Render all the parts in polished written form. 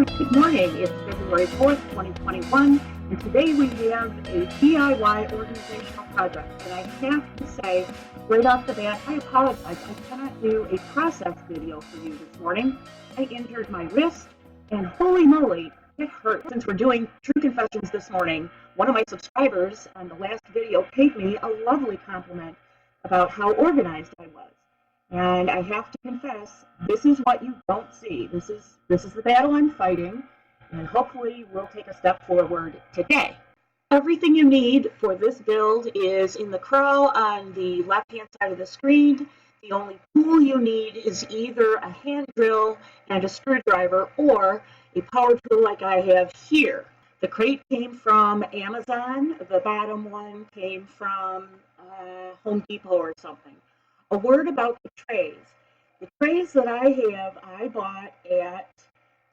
Good morning. It's February 4th, 2021, and today we have a DIY organizational project. And I have to say, right off the bat, I apologize. I cannot do a process video for you this morning. I injured my wrist, and holy moly, it hurt. Since we're doing True Confessions this morning, one of my subscribers on the last video paid me a lovely compliment about how organized I was. And I have to confess, this is what you don't see. This is the battle I'm fighting, and hopefully we'll take a step forward today. Everything you need for this build is in the crawl on the left-hand side of the screen. The only tool you need is either a hand drill and a screwdriver or a power tool like I have here. The crate came from Amazon. The bottom one came from Home Depot or something. A word about the trays. The trays that I have, I bought at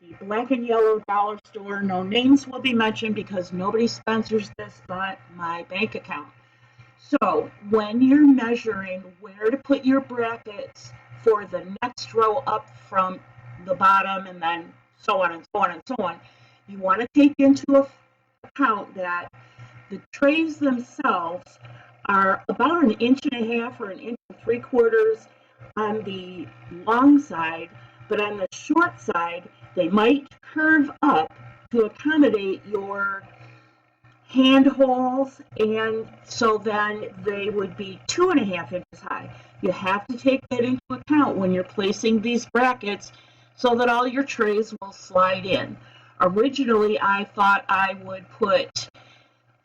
the black and yellow dollar store. No names will be mentioned because nobody sponsors this but my bank account. So when you're measuring where to put your brackets for the next row up from the bottom and then so on and so on and so on, you want to take into account that the trays themselves are about 1.5 inches or 1 3/4 inches on the long side, but on the short side, they might curve up to accommodate your hand holes, and so then they would be 2.5 inches high. You have to take that into account when you're placing these brackets so that all your trays will slide in. Originally, I thought I would put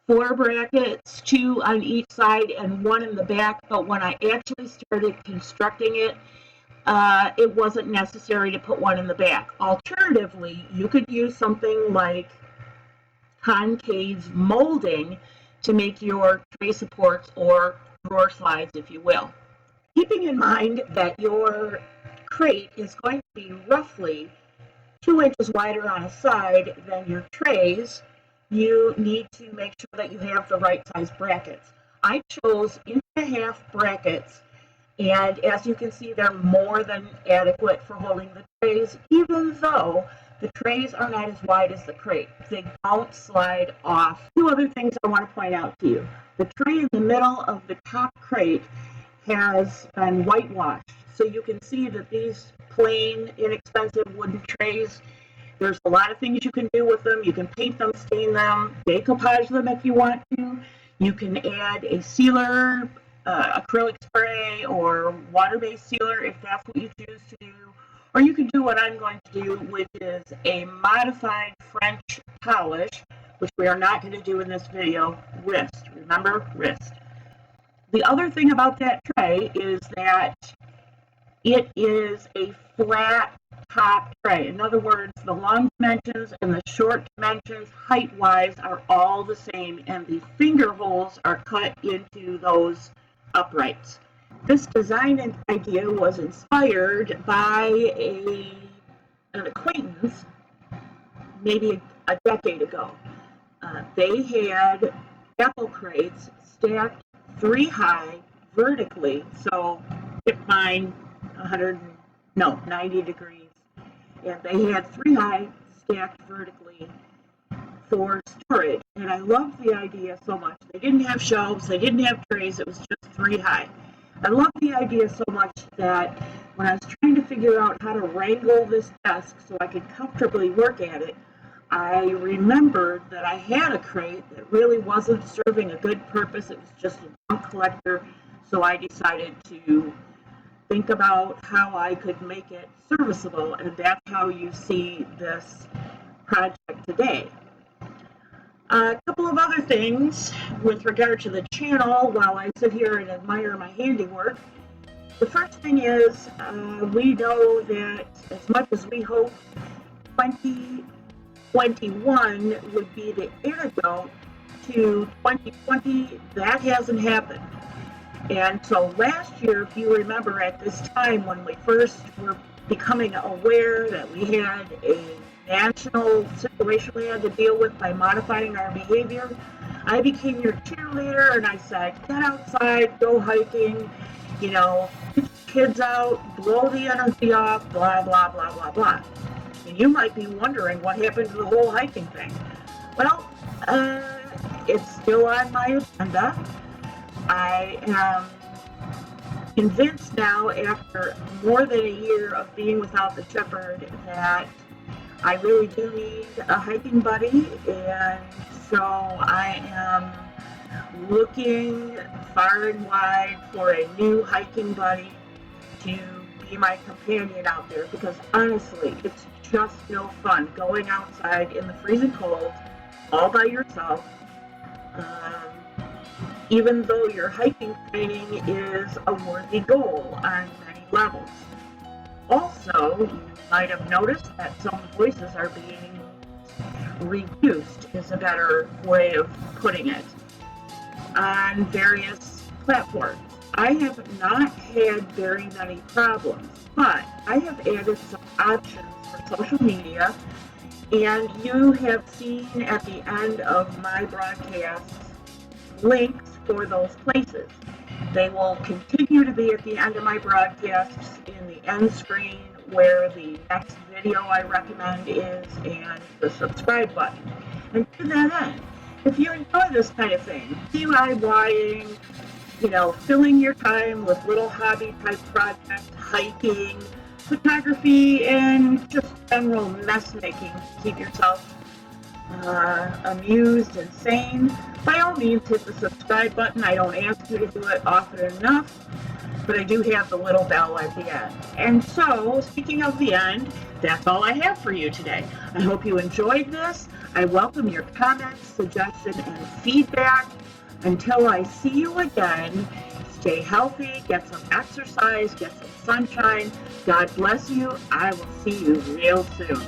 4 brackets, 2 on each side and 1 in the back, but when I actually started constructing it, it wasn't necessary to put 1 in the back. Alternatively, you could use something like concave molding to make your tray supports or drawer slides, if you will. Keeping in mind that your crate is going to be roughly 2 inches wider on a side than your trays, you need to make sure that you have the right size brackets. I chose 1.5 inch brackets, and as you can see, they're more than adequate for holding the trays, even though the trays are not as wide as the crate. They don't slide off. 2 other things I want to point out to you. The tray in the middle of the top crate has been whitewashed, so you can see that these plain, inexpensive wooden trays, there's a lot of things you can do with them. You can paint them, stain them, decoupage them if you want to. You can add a sealer, acrylic spray, or water-based sealer if that's what you choose to do. Or you can do what I'm going to do, which is a modified French polish, which we are not going to do in this video, wrist. Remember, wrist. The other thing about that tray is that it is a flat top tray. In other words, the long dimensions and the short dimensions height-wise are all the same, and the finger holes are cut into those uprights. This design idea was inspired by an acquaintance maybe a decade ago. They had apple crates stacked 3 high vertically, so keep in mind 90 degrees. And they had 3 high stacked vertically for storage. And I loved the idea so much. They didn't have shelves, they didn't have trays, it was just 3 high. I loved the idea so much that when I was trying to figure out how to wrangle this desk so I could comfortably work at it, I remembered that I had a crate that really wasn't serving a good purpose. It was just a junk collector. So I decided to think about how I could make it serviceable, and that's how you see this project today. A couple of other things with regard to the channel while I sit here and admire my handiwork. The first thing is we know that as much as we hope 2021 would be the antidote to 2020, that hasn't happened. And so last year, if you remember, at this time when we first were becoming aware that we had a national situation we had to deal with by modifying our behavior, I became your cheerleader and I said, get outside, go hiking, get your kids out, blow the energy off, blah, blah, blah, blah, blah. And you might be wondering what happened to the whole hiking thing. Well, it's still on my agenda. I am convinced now, after more than a year of being without the shepherd, that I really do need a hiking buddy, and so I am looking far and wide for a new hiking buddy to be my companion out there, because honestly, it's just no fun going outside in the freezing cold all by yourself, even though your hiking training is a worthy goal on many levels. Also, you might have noticed that some voices are being reduced, is a better way of putting it, on various platforms. I have not had very many problems, but I have added some options for social media, and you have seen at the end of my broadcasts links for those places. They will continue to be at the end of my broadcasts in the end screen where the next video I recommend is, and the subscribe button. And to that end, if you enjoy this kind of thing, DIYing, filling your time with little hobby type projects, hiking, photography, and just general mess making to keep yourself amused and sane, by all means hit the subscribe button. I don't ask you to do it often enough, but I do have the little bell at the end. And so, speaking of the end, that's all I have for you today. I hope you enjoyed this. I welcome your comments, suggestions, and feedback. Until I see you again, stay healthy, get some exercise, get some sunshine. God bless you. I will see you real soon.